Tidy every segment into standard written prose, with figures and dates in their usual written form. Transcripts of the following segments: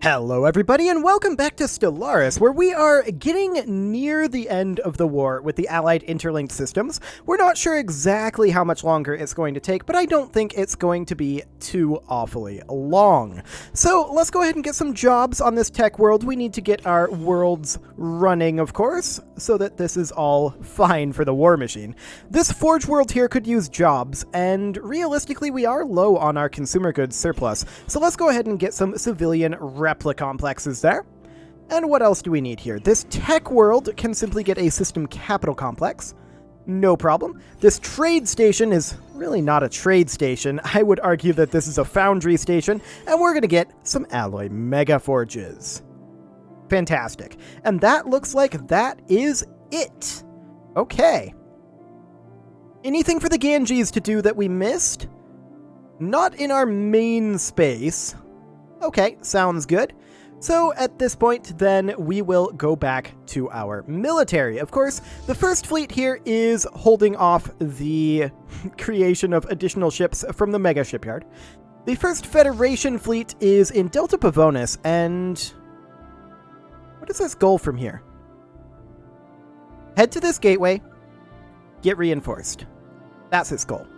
Hello everybody and welcome back to Stellaris, where we are getting near the end of the war with the Allied interlinked systems. We're not sure exactly how much longer it's going to take, but I don't think it's going to be too awfully long. So let's go ahead and get some jobs on this tech world. We need to get our worlds running, of course, so that this is all fine for the war machine. This Forge world here could use jobs, and realistically we are low on our consumer goods surplus, so let's go ahead and get some civilian replica complexes there. And what else do we need here? This tech world can simply get a system capital complex. No problem. This trade station is really not a trade station. I would argue that this is a foundry station, and we're going to get some alloy mega forges. Fantastic. And that looks like that is it. Okay. Anything for the Ganges to do that we missed? Not in our main space. Okay, sounds good. So at this point, then, we will go back to our military. Of course, the first fleet here is holding off the creation of additional ships from the mega shipyard. The first Federation fleet is in Delta Pavonis, and what is this goal from here? Head to this gateway, get reinforced. That's its goal.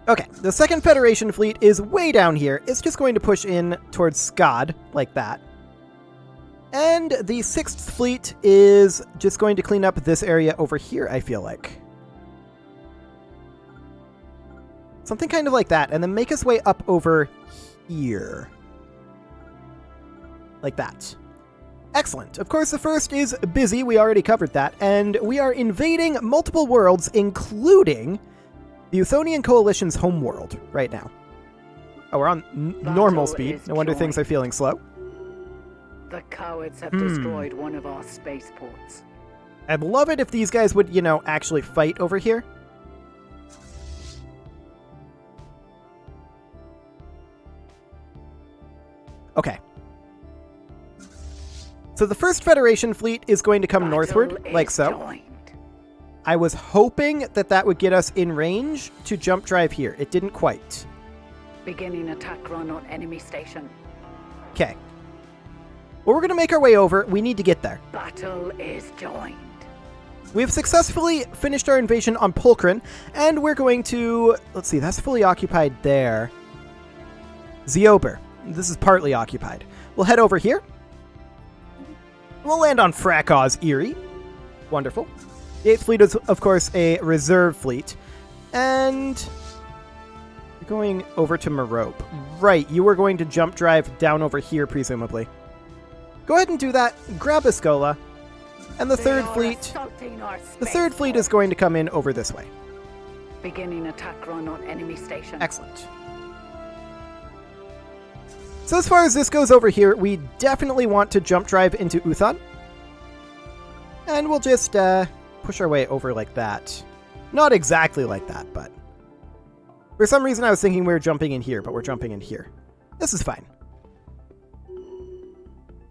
Okay, the second Federation fleet is way down here. It's just going to push in towards Skad, like that. And the sixth fleet is just going to clean up this area over here, I feel like. Something kind of like that, and then make its way up over here. Like that. Excellent. Of course, the first is busy. We already covered that. And we are invading multiple worlds, including the Euthonian Coalition's homeworld right now. Oh, we're on normal speed. No wonder things are feeling slow. The cowards have destroyed one of our spaceports. I'd love it if these guys would, actually fight over here. Okay. So the first Federation fleet is going to come northward, like so. I was hoping that that would get us in range to jump drive here. It didn't quite. Beginning attack run on enemy station. Okay. Well, we're going to make our way over. We need to get there. Battle is joined. We've successfully finished our invasion on Pulchrin, and we're going to... Let's see, that's fully occupied there. Ziober. This is partly occupied. We'll head over here. We'll land on Frakaw's Eerie. Wonderful. The 8th fleet is, of course, a reserve fleet. And we're going over to Merope. Right, you were going to jump drive down over here, presumably. Go ahead and do that. Grab a Scola. And the third fleet is going to come in over this way. Beginning attack run on enemy station. Excellent. So as far as this goes over here, we definitely want to jump drive into Uthon. And we'll just push our way over like that. Not exactly like that, but for some reason I was thinking we were jumping in here, but we're jumping in here. This is fine.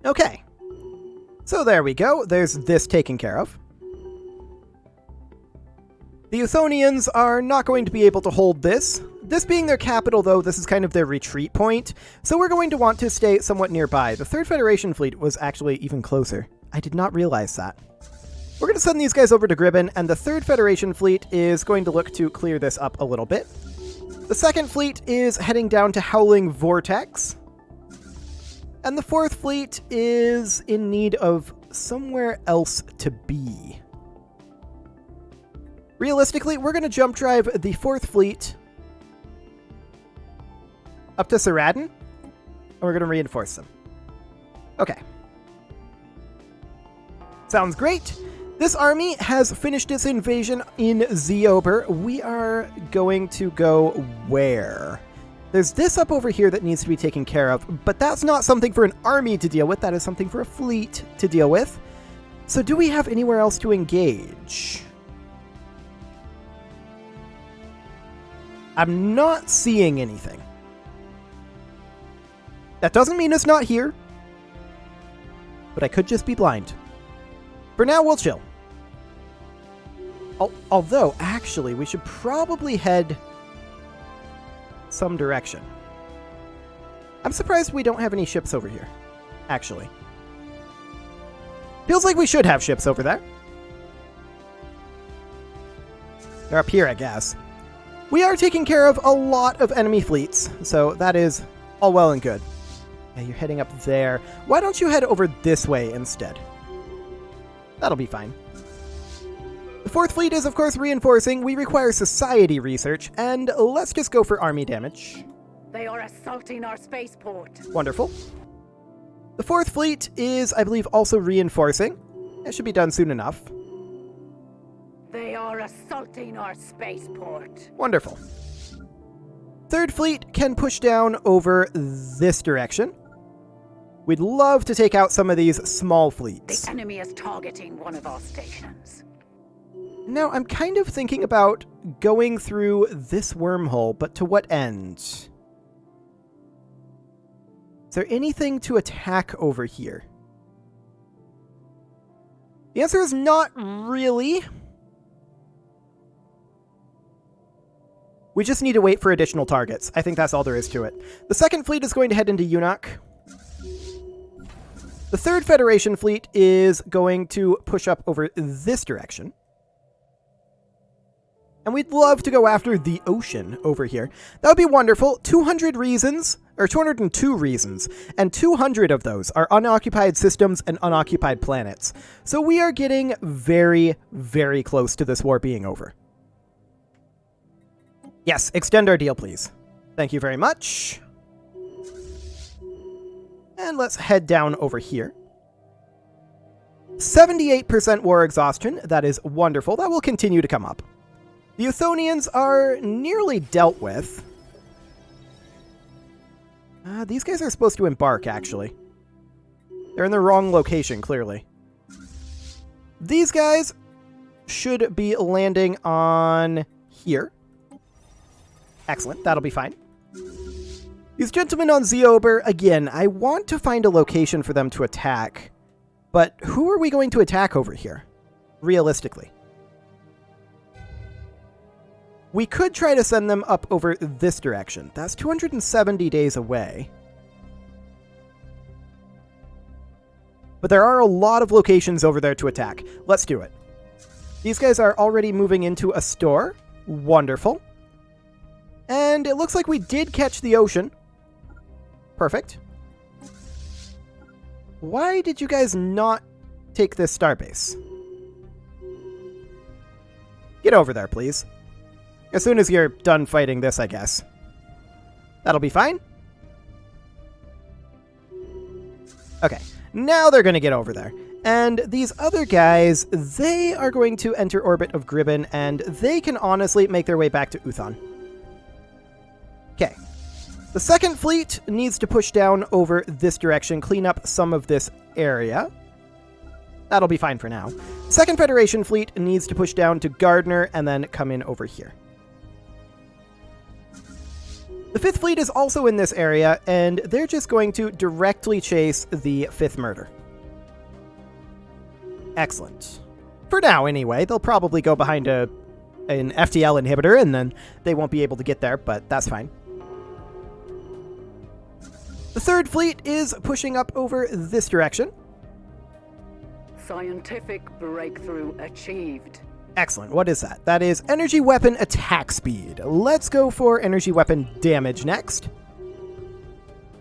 Okay. So there we go. There's this taken care of. The Euthonians are not going to be able to hold this. This being their capital, though, this is kind of their retreat point, so we're going to want to stay somewhat nearby. The 3rd Federation fleet was actually even closer. I did not realize that. We're going to send these guys over to Gribben, and the 3rd Federation fleet is going to look to clear this up a little bit. The 2nd fleet is heading down to Howling Vortex. And the 4th fleet is in need of somewhere else to be. Realistically, we're going to jump drive the 4th fleet up to Saradin, and we're going to reinforce them. Okay. Sounds great. This army has finished its invasion in Ziober. We are going to go where? There's this up over here that needs to be taken care of, but that's not something for an army to deal with. That is something for a fleet to deal with. So do we have anywhere else to engage? I'm not seeing anything. That doesn't mean it's not here, but I could just be blind. For now, we'll chill. Although, actually, we should probably head some direction. I'm surprised we don't have any ships over here, actually. Feels like we should have ships over there. They're up here, I guess. We are taking care of a lot of enemy fleets, so that is all well and good. Yeah, you're heading up there. Why don't you head over this way instead? That'll be fine. The 4th fleet is, of course, reinforcing. We require society research, and let's just go for army damage. They are assaulting our spaceport. Wonderful. The 4th fleet is, I believe, also reinforcing. That should be done soon enough. They are assaulting our spaceport. Wonderful. 3rd fleet can push down over this direction. We'd love to take out some of these small fleets. The enemy is targeting one of our stations. Now, I'm kind of thinking about going through this wormhole, but to what end? Is there anything to attack over here? The answer is not really. We just need to wait for additional targets. I think that's all there is to it. The 2nd fleet is going to head into Unok. The 3rd Federation fleet is going to push up over this direction. And we'd love to go after the ocean over here. That would be wonderful. 200 reasons, or 202 reasons, and 200 of those are unoccupied systems and unoccupied planets. So we are getting very, very close to this war being over. Yes, extend our deal, please. Thank you very much. And let's head down over here. 78% war exhaustion. That is wonderful. That will continue to come up. The Euthonians are nearly dealt with. These guys are supposed to embark, actually. They're in the wrong location, clearly. These guys should be landing on here. Excellent, that'll be fine. These gentlemen on Zeober, again, I want to find a location for them to attack. But who are we going to attack over here, realistically? We could try to send them up over this direction. That's 270 days away. But there are a lot of locations over there to attack. Let's do it. These guys are already moving into a store. Wonderful. And it looks like we did catch the ocean. Perfect. Why did you guys not take this starbase? Get over there, please. As soon as you're done fighting this, I guess. That'll be fine. Okay, now they're going to get over there. And these other guys, they are going to enter orbit of Gribben, and they can honestly make their way back to Uthon. Okay. The 2nd fleet needs to push down over this direction, clean up some of this area. That'll be fine for now. 2nd Federation fleet needs to push down to Gardner and then come in over here. The 5th fleet is also in this area, and they're just going to directly chase the 5th murder. Excellent. For now, anyway. They'll probably go behind an FTL inhibitor, and then they won't be able to get there, but that's fine. The 3rd fleet is pushing up over this direction. Scientific breakthrough achieved. Excellent. What is that? That is energy weapon attack speed. Let's go for energy weapon damage next.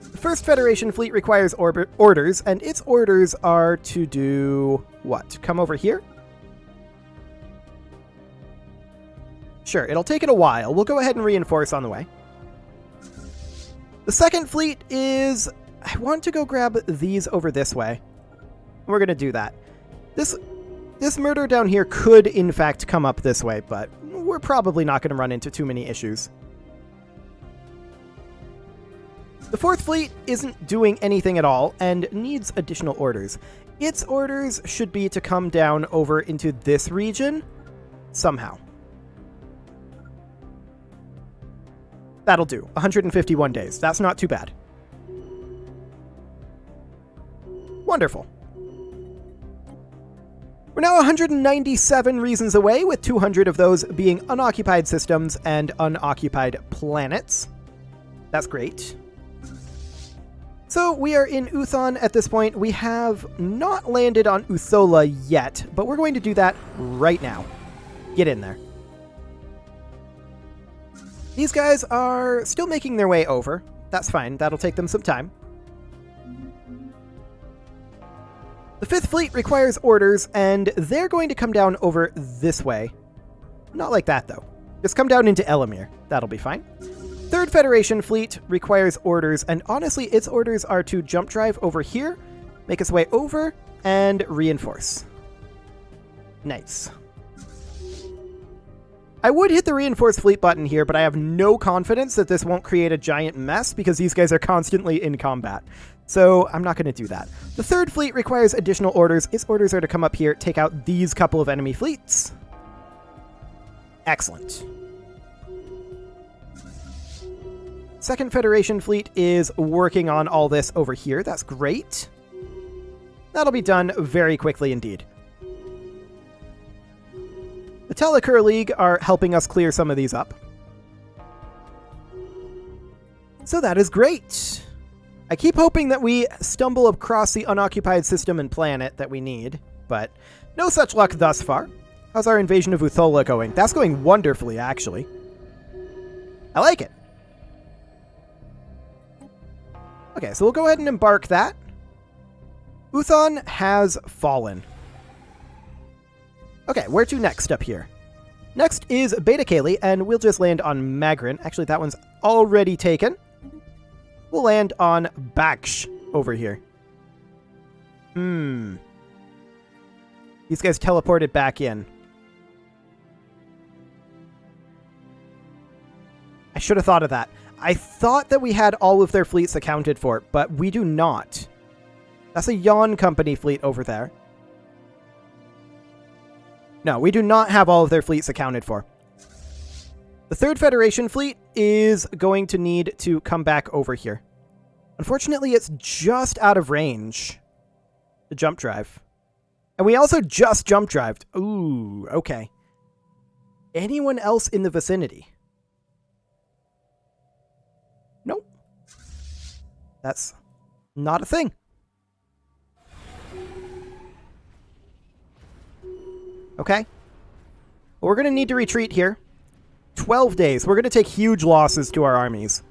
The 1st Federation fleet requires orders, and its orders are to do what? Come over here? Sure, it'll take it a while. We'll go ahead and reinforce on the way. The 2nd fleet is... I want to go grab these over this way. We're going to do that. This murder down here could, in fact, come up this way, but we're probably not going to run into too many issues. The 4th fleet isn't doing anything at all and needs additional orders. Its orders should be to come down over into this region somehow. That'll do. 151 days. That's not too bad. Wonderful. We're now 197 reasons away, with 200 of those being unoccupied systems and unoccupied planets. That's great. So we are in Uthon at this point. We have not landed on Uthola yet, but we're going to do that right now. Get in there. These guys are still making their way over. That's fine. That'll take them some time. The 5th Fleet requires orders, and they're going to come down over this way. Not like that, though. Just come down into Elamir. That'll be fine. 3rd Federation Fleet requires orders, and honestly, its orders are to jump drive over here, make its way over, and reinforce. Nice. I would hit the reinforce fleet button here, but I have no confidence that this won't create a giant mess because these guys are constantly in combat. So I'm not going to do that. The 3rd Fleet requires additional orders. Its orders are to come up here, take out these couple of enemy fleets. Excellent. 2nd Federation Fleet is working on all this over here. That's great. That'll be done very quickly indeed. The Telekir League are helping us clear some of these up. So that is great. I keep hoping that we stumble across the unoccupied system and planet that we need, but no such luck thus far. How's our invasion of Uthola going? That's going wonderfully, actually. I like it. Okay, so we'll go ahead and embark that. Uthon has fallen. Okay, where to next up here? Next is Beta Kali, and we'll just land on Magrin. Actually, that one's already taken. We'll land on Baksh over here. These guys teleported back in. I should have thought of that. I thought that we had all of their fleets accounted for, but we do not. That's a Yawn Company fleet over there. No, we do not have all of their fleets accounted for. The 3rd Federation Fleet is going to need to come back over here. Unfortunately, it's just out of range to jump drive. And we also just jump drived. Ooh, okay. Anyone else in the vicinity? Nope. That's not a thing. Okay. Well, we're going to need to retreat here. 12 days. We're going to take huge losses to our armies.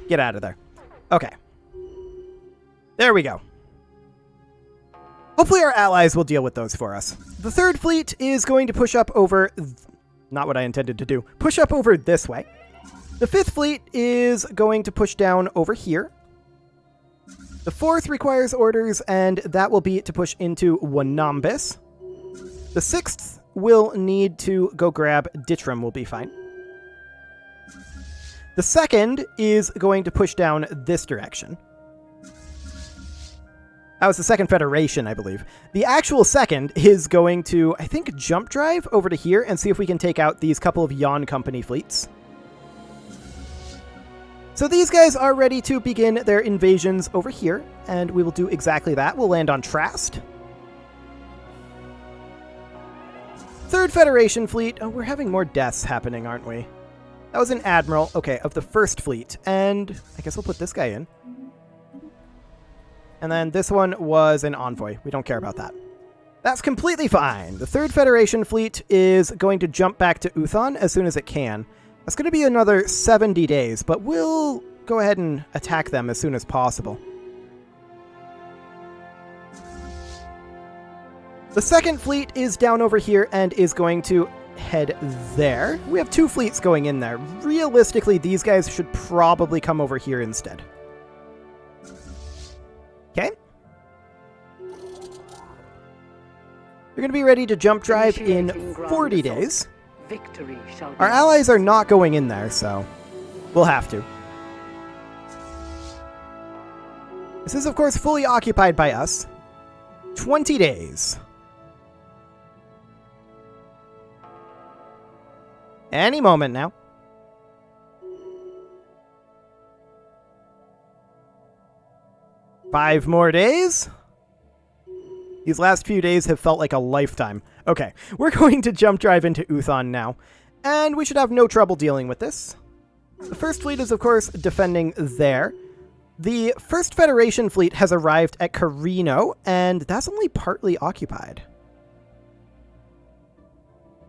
Get out of there. Okay. There we go. Hopefully our allies will deal with those for us. The 3rd Fleet is going to push up over... Not what I intended to do. Push up over this way. The 5th Fleet is going to push down over here. The 4th requires orders, and that will be to push into Wanambis. The 6th will need to go grab Ditram, will be fine. The 2nd is going to push down this direction. That was the 2nd Federation, I believe. The actual 2nd is going to, I think, jump drive over to here and see if we can take out these couple of Yawn Company fleets. So these guys are ready to begin their invasions over here, and we will do exactly that. We'll land on Trast. 3rd Federation Fleet. Oh, we're having more deaths happening, aren't we? That was an Admiral, okay, of the 1st Fleet. And I guess we'll put this guy in. And then this one was an Envoy. We don't care about that. That's completely fine. The 3rd Federation Fleet is going to jump back to Uthon as soon as it can. That's going to be another 70 days, but we'll go ahead and attack them as soon as possible. The 2nd Fleet is down over here and is going to head there. We have 2 fleets going in there. Realistically, these guys should probably come over here instead. Okay. They're going to be ready to jump drive in 40 days. Victory shall be Our allies are not going in there, so we'll have to. This is, of course, fully occupied by us. 20 days. Any moment now. Five more days. These last few days have felt like a lifetime. Okay, we're going to jump drive into Uthon now, and we should have no trouble dealing with this. The First Fleet is, of course, defending there. The First Federation fleet has arrived at Carino, and that's only partly occupied.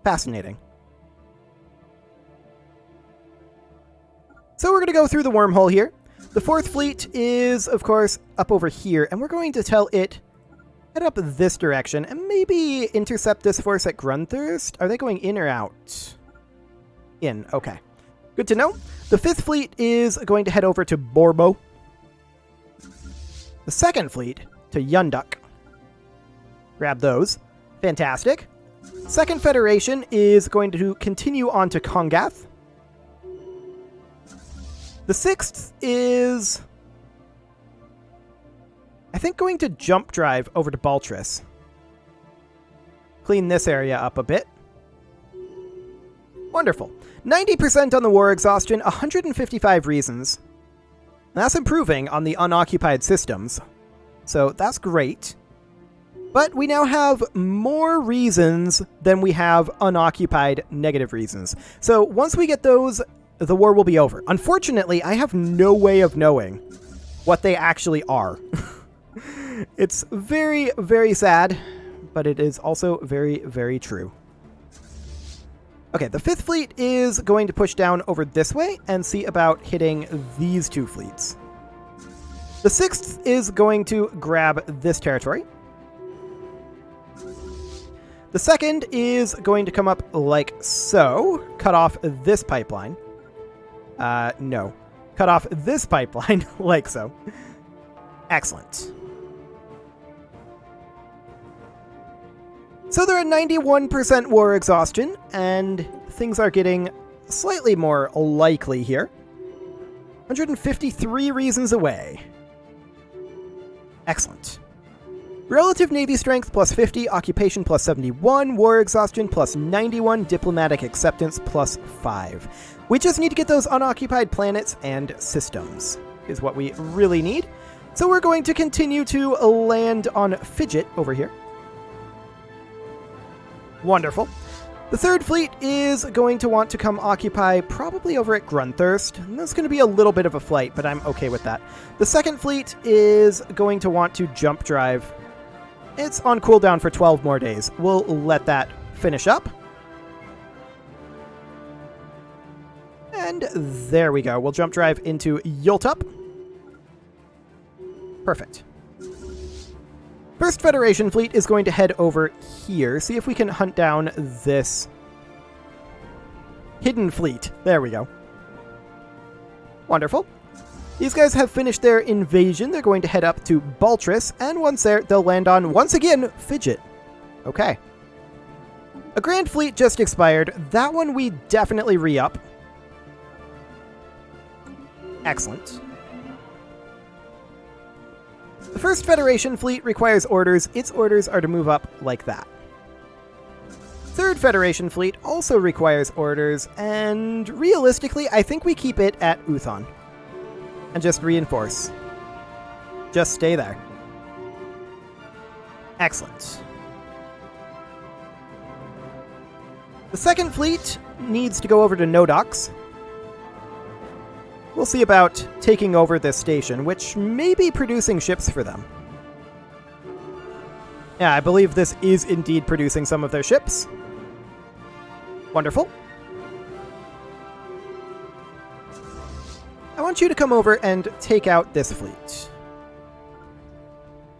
Fascinating. So we're going to go through the wormhole here. The Fourth Fleet is, of course, up over here, and we're going to tell it head up this direction and maybe intercept this force at Grunthurst. Are they going in or out? In. Okay. Good to know. The Fifth Fleet is going to head over to Borbo. The Second Fleet to Yunduk. Grab those. Fantastic. Second Federation is going to continue on to Kongath. The Sixth is, I think, going to jump drive over to Baltris. Clean this area up a bit. Wonderful. 90% on the war exhaustion, 155 reasons. That's improving on the unoccupied systems. So that's great. But we now have more reasons than we have unoccupied negative reasons. So once we get those, the war will be over. Unfortunately, I have no way of knowing what they actually are. It's very, very sad, but it is also very, very true. Okay, the Fifth Fleet is going to push down over this way and see about hitting these two fleets. The Sixth is going to grab this territory. The Second is going to come up like so, cut off this pipeline. No. Cut off this pipeline like so. Excellent. So they're at 91% war exhaustion, and things are getting slightly more likely here. 153 reasons away. Excellent. Relative Navy strength plus 50, occupation plus 71, war exhaustion plus 91, diplomatic acceptance plus 5. We just need to get those unoccupied planets and systems, is what we really need. So we're going to continue to land on Fidget over here. Wonderful. The Third Fleet is going to want to come occupy probably over at Grunthurst. And that's going to be a little bit of a flight, but I'm okay with that. The Second Fleet is going to want to jump drive. It's on cooldown for 12 more days. We'll let that finish up. And there we go. We'll jump drive into Yultup. Perfect. First Federation Fleet is going to head over here. See if we can hunt down this hidden fleet. There we go. Wonderful. These guys have finished their invasion. They're going to head up to Baltris, and once there, they'll land on, once again, Fidget. Okay. A Grand Fleet just expired. That one we definitely re-up. Excellent. The First Federation Fleet requires orders. Its orders are to move up like that. Third Federation Fleet also requires orders, and realistically, I think we keep it at Uthon. And just reinforce. Just stay there. Excellent. The Second Fleet needs to go over to Nodox. We'll see about taking over this station, which may be producing ships for them. Yeah, I believe this is indeed producing some of their ships. Wonderful. I want you to come over and take out this fleet.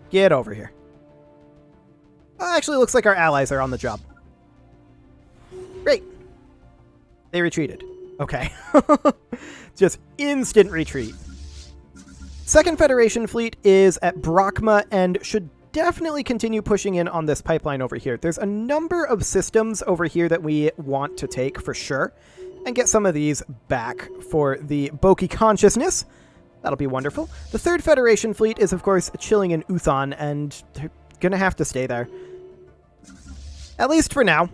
Get over here. Oh, actually, looks like our allies are on the job. Great. They retreated. Okay. Just instant retreat. Second Federation Fleet is at Brachma and should definitely continue pushing in on this pipeline over here. There's a number of systems over here that we want to take for sure, and get some of these back for the Boki consciousness. That'll be wonderful. The Third Federation Fleet is, of course, chilling in Uthon, and they're going to have to stay there. At least for now.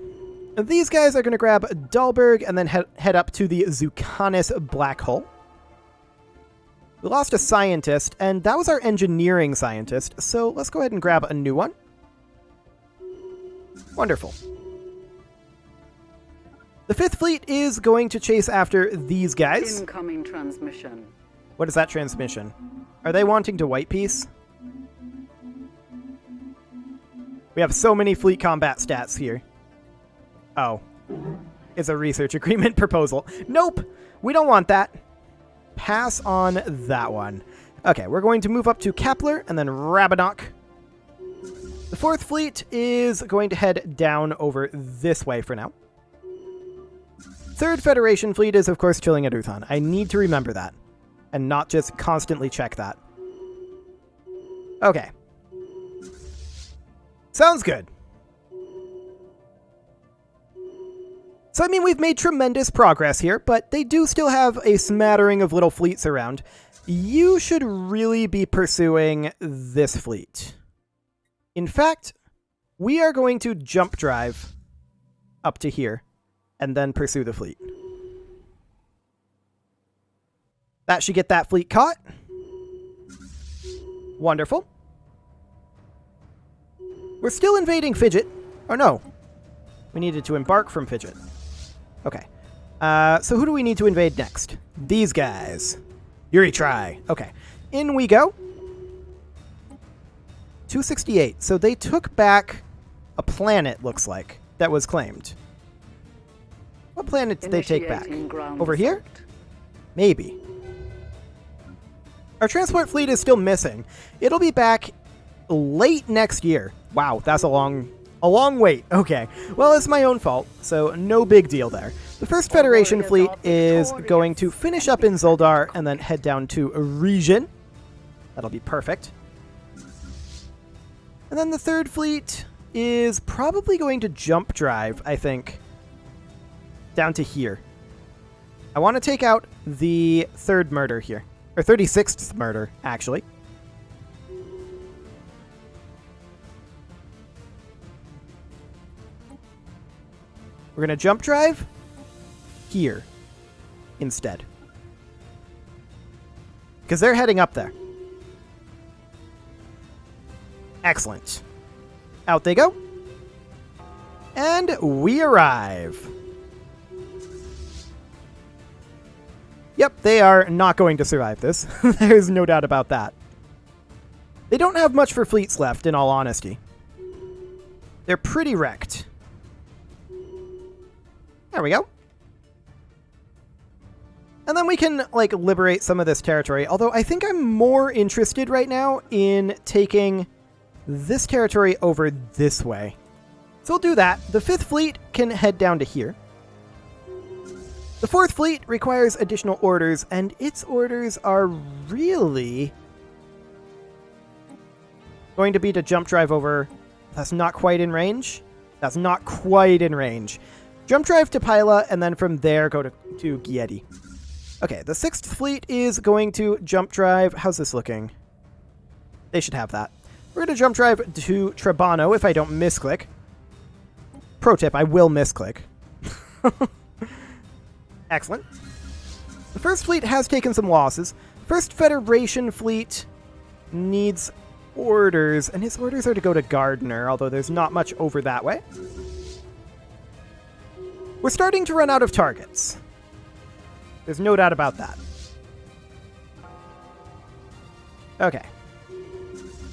These guys are going to grab Dahlberg and then head up to the Zucanis Black Hole. We lost a scientist, and that was our engineering scientist, so let's go ahead and grab a new one. Wonderful. The 5th Fleet is going to chase after these guys. Incoming transmission. What is that transmission? Are they wanting to white piece? We have so many fleet combat stats here. Oh. It's a research agreement proposal. Nope! We don't want that. Pass on that one. Okay, we're going to move up to Kepler and then Rabinock. The 4th Fleet is going to head down over this way for now. 3rd Federation Fleet is, of course, chilling at Uthon. I need to remember that and not just constantly check that. Okay. Sounds good. So, I mean, we've made tremendous progress here, but they do still have a smattering of little fleets around. You should really be pursuing this fleet. In fact, we are going to jump drive up to here and then pursue the fleet. That should get that fleet caught. Wonderful. We're still invading Fidget. Oh, no. We needed to embark from Fidget. Okay. So who do we need to invade next? These guys. Yuri try. Okay. In we go. 268. So they took back a planet, looks like, that was claimed. What planet did they take back? Over here? Maybe. Our transport fleet is still missing. It'll be back late next year. Wow, that's a long wait. Okay. Well, it's my own fault, so no big deal there. The 1st Federation fleet is going to finish up in Zoldar and then head down to Region. That'll be perfect. And then the 3rd fleet is probably going to jump drive, I think, down to here. I want to take out the 3rd murder here. Or 36th murder, actually. We're going to jump drive here instead. Because they're heading up there. Excellent. Out they go. And we arrive. Yep, they are not going to survive this. There's no doubt about that. They don't have much for fleets left, in all honesty. They're pretty wrecked. There we go. And then we can, like, liberate some of this territory. Although I think I'm more interested right now in taking this territory over this way. So we'll do that. The 5th Fleet can head down to here. The 4th Fleet requires additional orders, and its orders are really going to be to jump drive over. That's not quite in range. That's not quite in range. Jump drive to Pyla, and then from there go to Giedi. Okay, the 6th Fleet is going to jump drive. How's this looking? They should have that. We're going to jump drive to Trabano if I don't misclick. Pro tip, I will misclick. Excellent. The 1st Fleet has taken some losses. 1st Federation Fleet needs orders, and his orders are to go to Gardner, although there's not much over that way. We're starting to run out of targets. There's no doubt about that. Okay.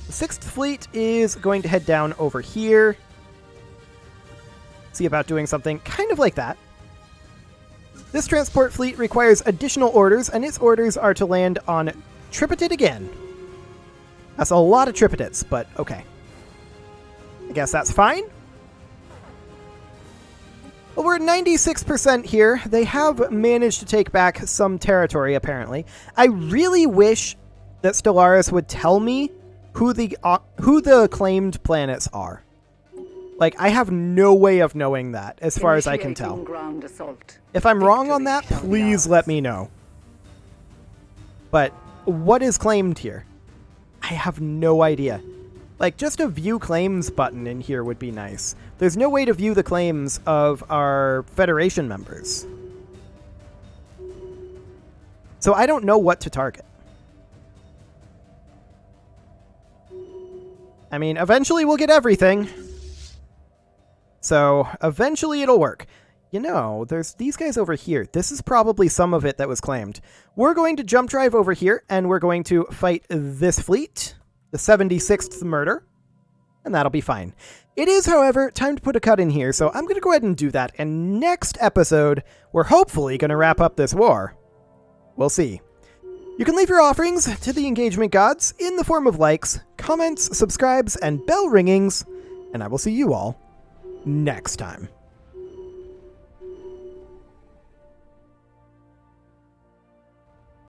The 6th Fleet is going to head down over here. See about doing something kind of like that. This transport fleet requires additional orders, and its orders are to land on Tripitate again. That's a lot of Tripitates, but okay. I guess that's fine. Well, we're at 96% here. They have managed to take back some territory, apparently. I really wish that Stellaris would tell me who the claimed planets are. Like, I have no way of knowing that, as far as I can tell. Ground assault. If I'm wrong on that, please let me know. But what is claimed here? I have no idea. Like, just a view claims button in here would be nice. There's no way to view the claims of our Federation members. So I don't know what to target. I mean, eventually we'll get everything. So eventually it'll work. you know, there's these guys over here. This is probably some of it that was claimed. We're going to jump drive over here, and we're going to fight this fleet, the 76th Murder, and that'll be fine. It is, however, time to put a cut in here, so I'm going to go ahead and do that, and next episode, we're hopefully going to wrap up this war. We'll see. You can leave your offerings to the engagement gods in the form of likes, comments, subscribes, and bell ringings, and I will see you all next time.